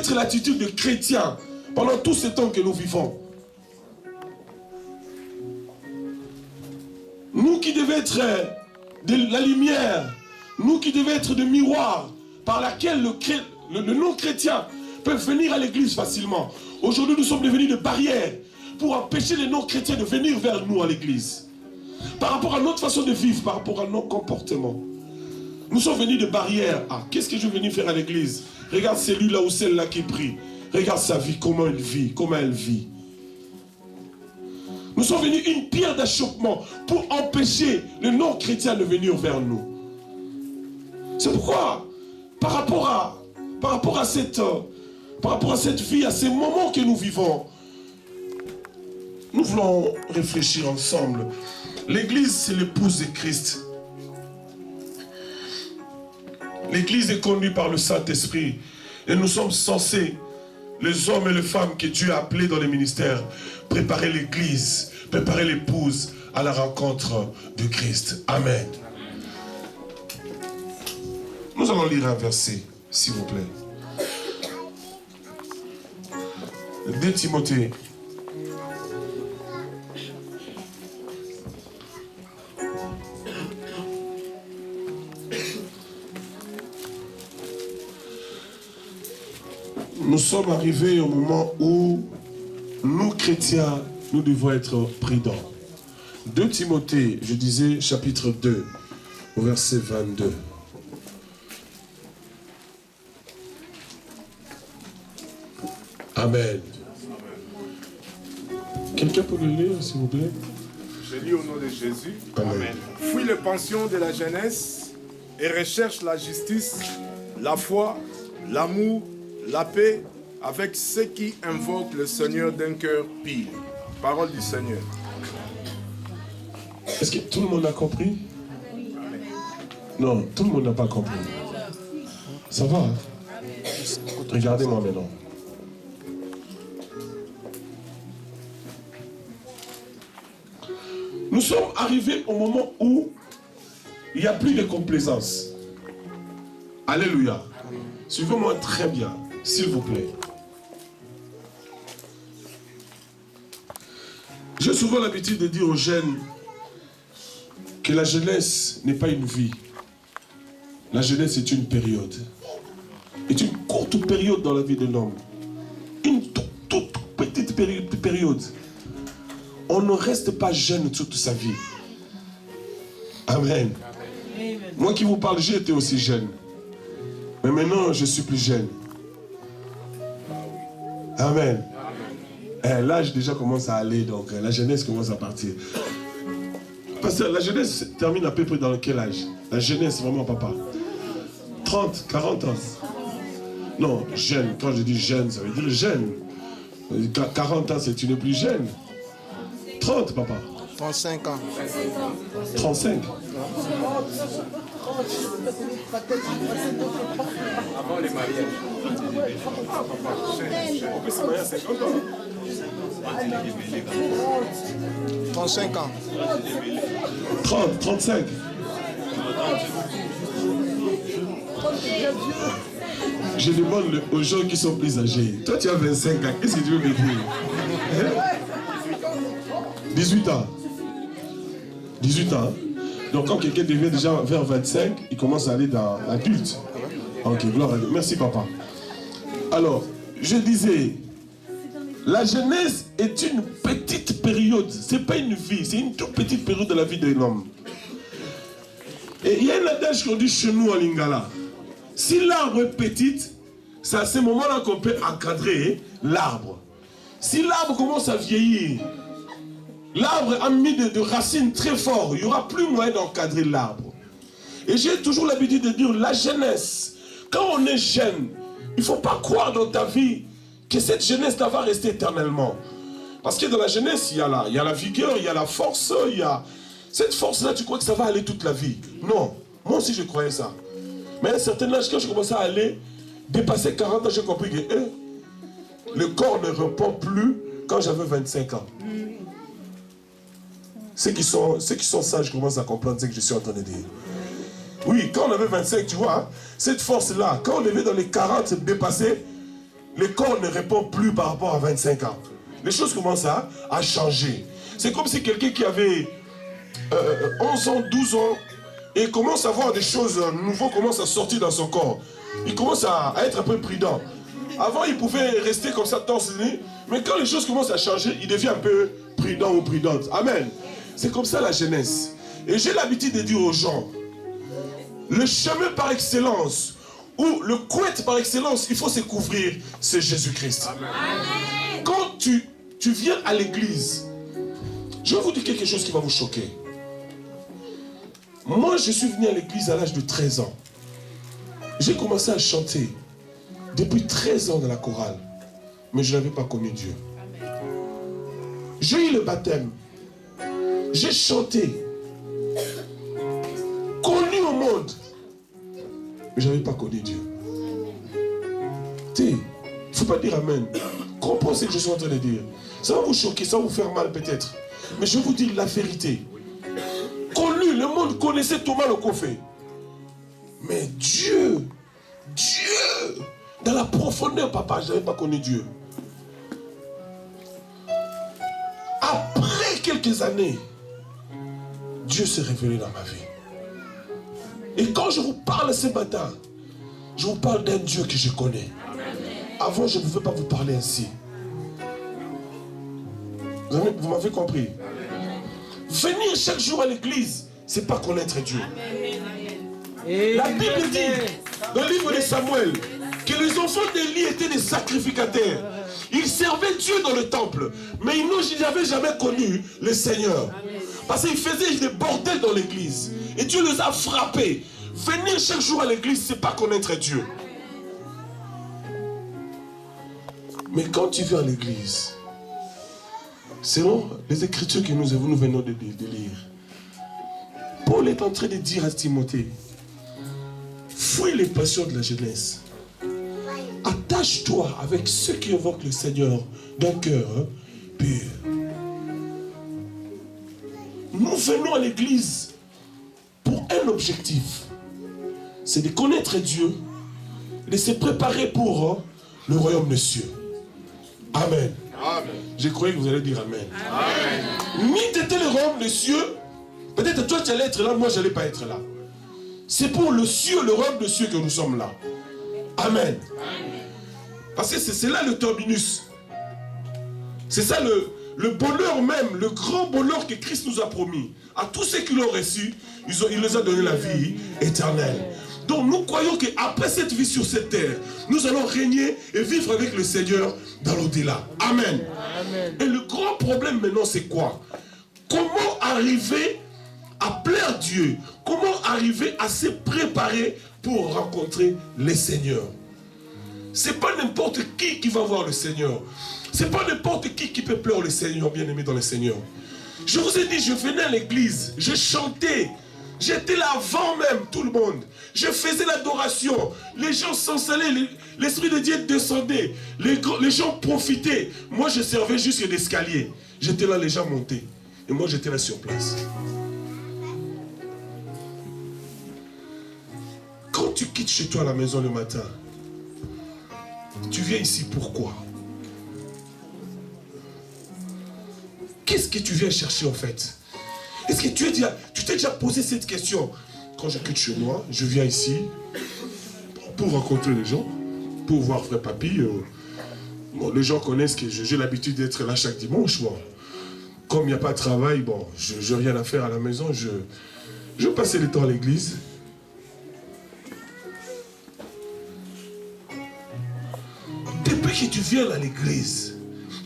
être l'attitude de chrétien pendant tout ce temps que nous vivons? Nous qui devons être de la lumière, nous qui devons être de miroir par laquelle le non-chrétien peut venir à l'église facilement. Aujourd'hui, nous sommes devenus des barrières pour empêcher les non-chrétiens de venir vers nous à l'église. Par rapport à notre façon de vivre, par rapport à nos comportements. Nous sommes venus de barrières. Ah, qu'est-ce que je vais venir faire à l'église? Regarde celui-là ou celle-là qui prie. Regarde sa vie, comment elle vit, comment elle vit. Nous sommes venus une pierre d'achoppement pour empêcher le non-chrétien de venir vers nous. C'est pourquoi, par rapport à cette vie, à ces moments que nous vivons, nous voulons réfléchir ensemble. L'église, c'est l'épouse de Christ. L'église est conduite par le Saint-Esprit. Et nous sommes censés, les hommes et les femmes que Dieu a appelés dans les ministères, préparer l'église, préparer l'épouse à la rencontre de Christ. Amen. Nous allons lire un verset, s'il vous plaît. 2 Timothée. Nous sommes arrivés au moment où nous, chrétiens, nous devons être prudents. 2 Timothée, je disais, chapitre 2, au verset 22. Amen. Quelqu'un peut le lire, s'il vous plaît? Je lis au nom de Jésus. Amen. Fuis les pensions de la jeunesse et recherche la justice, la foi, l'amour, la paix avec ceux qui invoquent le Seigneur d'un cœur pur. Parole du Seigneur. Est-ce que tout le monde a compris? Non, tout le monde n'a pas compris. Ça va, hein? Regardez-moi maintenant. Nous sommes arrivés au moment où il n'y a plus de complaisance. Alléluia. Suivez-moi très bien, s'il vous plaît. J'ai souvent l'habitude de dire aux jeunes que la jeunesse n'est pas une vie. La jeunesse est une période. C'est une courte période dans la vie de l'homme. Une toute petite période. On ne reste pas jeune toute sa vie. Amen. Amen. Moi qui vous parle, j'ai été aussi jeune. Mais maintenant, je suis plus jeune. Amen. L'âge déjà commence à aller, donc la jeunesse commence à partir. Parce que la jeunesse termine à peu près dans quel âge? La jeunesse, vraiment, papa. 30, 40 ans. Non, jeune. Quand je dis jeune, ça veut dire jeune. 40 ans, c'est tu n'es plus jeune. 30, papa. 35 ans. 35. Avant les mariages. On peut se marier à 50 ans. 35 ans. 30, 35. Je demande aux gens qui sont plus âgés. Toi, tu as 25 ans. Qu'est-ce que tu veux me dire? 18 ans. 18 ans. Donc, quand quelqu'un devient déjà vers 25, il commence à aller dans l'adulte. Ok, gloire à Dieu. Merci, papa. Alors, je disais, la jeunesse est une petite période. Ce n'est pas une vie, c'est une toute petite période de la vie de l'homme. Et il y a un adage qu'on dit chez nous en Lingala. Si l'arbre est petit, c'est à ce moment-là qu'on peut encadrer l'arbre. Si l'arbre commence à vieillir, l'arbre a mis de racines très fortes, il n'y aura plus moyen d'encadrer l'arbre. Et j'ai toujours l'habitude de dire, la jeunesse, quand on est jeune, il ne faut pas croire dans ta vie que cette jeunesse va rester éternellement. Parce que dans la jeunesse, il y a la vigueur, il y a la force, il y a... Cette force-là, tu crois que ça va aller toute la vie? Non, moi aussi je croyais ça. Mais à un certain âge, quand je commençais à aller, dépasser 40 ans, j'ai compris que le corps ne répond plus quand j'avais 25 ans. Ceux qui sont sages commencent à comprendre ce que je suis en train de dire. Oui, quand on avait 25, tu vois, hein, cette force-là, quand on est dans les 40, c'est dépassé, le corps ne répond plus par rapport à 25 ans. Les choses commencent à changer. C'est comme si quelqu'un qui avait 11 ans, 12 ans, et commence à voir des choses nouvelles commencent à sortir dans son corps. Il commence à être un peu prudent. Avant, il pouvait rester comme ça torse nu, mais quand les choses commencent à changer, il devient un peu prudent ou prudente. Amen. C'est comme ça la jeunesse. Et j'ai l'habitude de dire aux gens, le chemin par excellence, ou le couette par excellence, il faut se couvrir, c'est Jésus-Christ. Quand tu viens à l'église, je vais vous dire quelque chose qui va vous choquer. Moi, je suis venu à l'église à l'âge de 13 ans. J'ai commencé à chanter depuis 13 ans dans la chorale, mais je n'avais pas connu Dieu. J'ai eu le baptême. J'ai chanté. Connu au monde. Mais je n'avais pas connu Dieu. Il ne faut pas dire Amen. Comprenez ce que je suis en train de dire. Ça va vous choquer, ça va vous faire mal peut-être. Mais je vais vous dire la vérité. Connu, le monde connaissait Thomas le Coffet. Mais Dieu, dans la profondeur, papa, je n'avais pas connu Dieu. Après quelques années, Dieu s'est révélé dans ma vie. Et quand je vous parle ce matin, je vous parle d'un Dieu que je connais. Avant, je ne pouvais pas vous parler ainsi. Vous m'avez compris? Venir chaque jour à l'église, c'est pas connaître Dieu. La Bible dit, dans le livre de Samuel, que les enfants d'Élie étaient des sacrificateurs. Ils servaient Dieu dans le temple, mais ils n'avaient jamais connu le Seigneur. Parce qu'ils faisaient des bordels dans l'église. Et Dieu les a frappés. Venir chaque jour à l'église, c'est pas connaître Dieu. Mais quand tu viens à l'église, selon les écritures que nous venons de lire, Paul est en train de dire à Timothée, fuis les passions de la jeunesse. Attache-toi avec ceux qui évoquent le Seigneur d'un cœur pur. Nous venons à l'église pour un objectif. C'est de connaître Dieu, de se préparer pour le royaume des cieux. Amen. Amen. Je croyais que vous allez dire Amen. Amen. Ni t'étais le royaume des cieux, peut-être toi tu allais être là, moi je n'allais pas être là. C'est pour le cieux, le royaume des cieux que nous sommes là. Amen. Amen. Parce que c'est là le terminus. C'est ça le bonheur même, le grand bonheur que Christ nous a promis. À tous ceux qui l'ont reçu, il les a donné la vie éternelle. Donc nous croyons qu'après cette vie sur cette terre, nous allons régner et vivre avec le Seigneur dans l'au-delà. Amen. Amen. Et le grand problème maintenant c'est quoi? Comment arriver à plaire Dieu? Comment arriver à se préparer pour rencontrer le Seigneur? C'est pas n'importe qui va voir le Seigneur. C'est pas n'importe qui peut plaire le Seigneur, bien aimé dans le Seigneur. Je vous ai dit, je venais à l'église, je chantais. J'étais là avant même tout le monde. Je faisais l'adoration. Les gens s'installaient, l'Esprit de Dieu descendait. Les gens profitaient. Moi, je servais jusqu'à l'escalier. J'étais là, les gens montaient. Et moi, j'étais là sur place. Quand tu quittes chez toi à la maison le matin, tu viens ici pourquoi? Qu'est-ce que tu viens chercher en fait? Est-ce que tu t'es déjà posé cette question? Quand je quitte chez moi, je viens ici pour rencontrer les gens, pour voir frère Papy. Bon, les gens connaissent que j'ai l'habitude d'être là chaque dimanche. Bon. Comme il n'y a pas de travail, bon, je n'ai rien à faire à la maison, je passais le temps à l'église. Depuis que tu viens à l'église,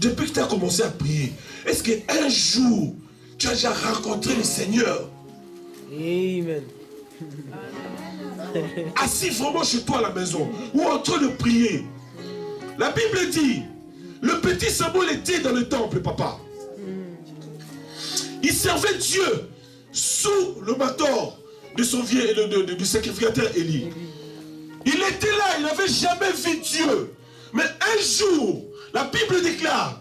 depuis que tu as commencé à prier, est-ce qu'un jour, tu as déjà rencontré le Seigneur? Amen. Assis vraiment chez toi à la maison, ou en train de prier. La Bible dit, le petit Samuel était dans le temple, papa. Il servait Dieu sous le mentor de son vieux, du sacrificateur Élie. Il était là, il n'avait jamais vu Dieu. Mais un jour, la Bible déclare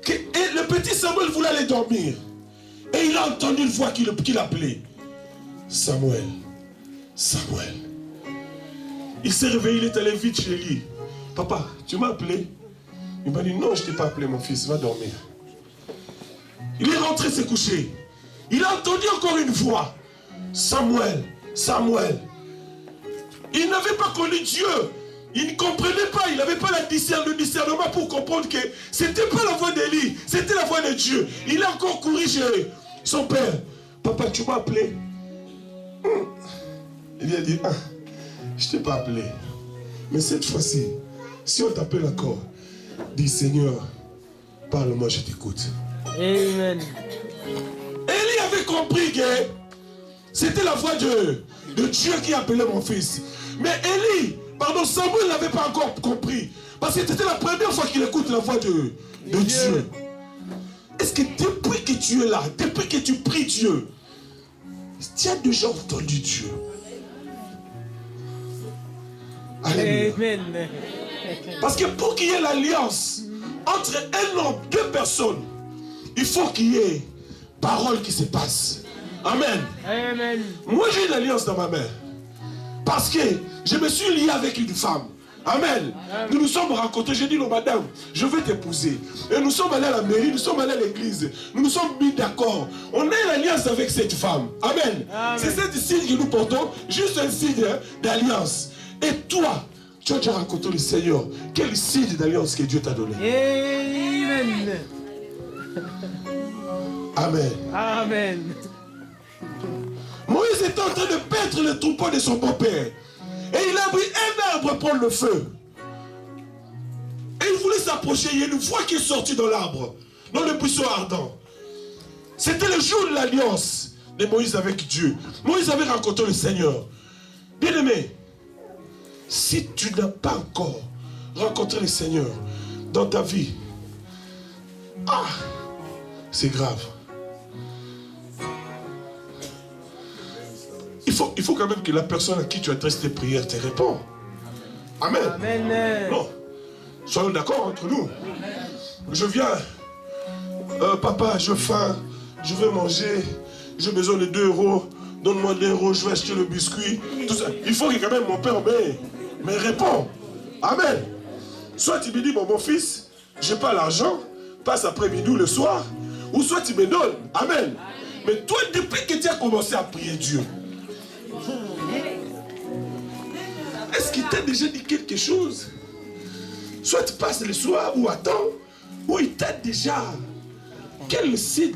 que le petit Samuel voulait aller dormir. Et il a entendu une voix qui l'appelait. Samuel, Samuel. Il s'est réveillé, il est allé vite chez Élie. Papa, tu m'as appelé? Il m'a dit, non, je ne t'ai pas appelé, mon fils, va dormir. Il est rentré se coucher. Il a entendu encore une voix. Samuel, Samuel. Il n'avait pas connu Dieu. Il ne comprenait pas, il n'avait pas le discernement pour comprendre que ce n'était pas la voix d'Élie, c'était la voix de Dieu. Il a encore couru chez son père. Papa, tu m'as appelé? Il a dit, ah, je ne t'ai pas appelé. Mais cette fois-ci, si on t'appelle encore, dis Seigneur, parle-moi, je t'écoute. Amen. Élie avait compris que c'était la voix de Dieu qui appelait mon fils. Mais Samuel n'avait pas encore compris. Parce que c'était la première fois qu'il écoute la voix de Dieu. Est-ce que depuis que tu es là, depuis que tu pries Dieu, tu as déjà entendu Dieu? Alléluia. Amen. Parce que pour qu'il y ait l'alliance entre un homme, deux personnes, il faut qu'il y ait parole qui se passe. Amen. Amen. Moi j'ai une alliance dans ma main. Parce que je me suis lié avec une femme. Amen. Nous nous sommes rencontrés. J'ai dit, non, madame, je vais t'épouser. Et nous sommes allés à la mairie, nous sommes allés à l'église. Nous nous sommes mis d'accord. On a une alliance avec cette femme. Amen. C'est cet signe que nous portons, juste un signe d'alliance. Et toi, tu as déjà rencontré le Seigneur. Quel signe d'alliance que Dieu t'a donné? Amen. Amen. Amen. Moïse était en train de paître le troupeau de son beau-père. Et il a pris un arbre pour le feu. Et il voulait s'approcher. Il y a une voix qui est sortie dans l'arbre, dans le buisson ardent. C'était le jour de l'alliance de Moïse avec Dieu. Moïse avait rencontré le Seigneur. Bien-aimé, si tu n'as pas encore rencontré le Seigneur dans ta vie, c'est grave. Il faut quand même que la personne à qui tu adresses tes prières te réponde. Amen. Amen. Non. Soyons d'accord entre nous. Je viens. Papa, j'ai faim. Je veux manger. J'ai besoin de 2 €. Donne-moi 2 €. Je vais acheter le biscuit. Tout ça. Il faut que quand même mon père me réponde. Amen. Soit tu me dis, bon, mon fils, j'ai pas l'argent. Passe après-midi ou le soir. Ou soit tu me donnes. Amen. Mais toi, depuis que tu as commencé à prier Dieu, est-ce qu'il t'a déjà dit quelque chose? Soit tu passes le soir ou attends, ou il t'a déjà. Quel signe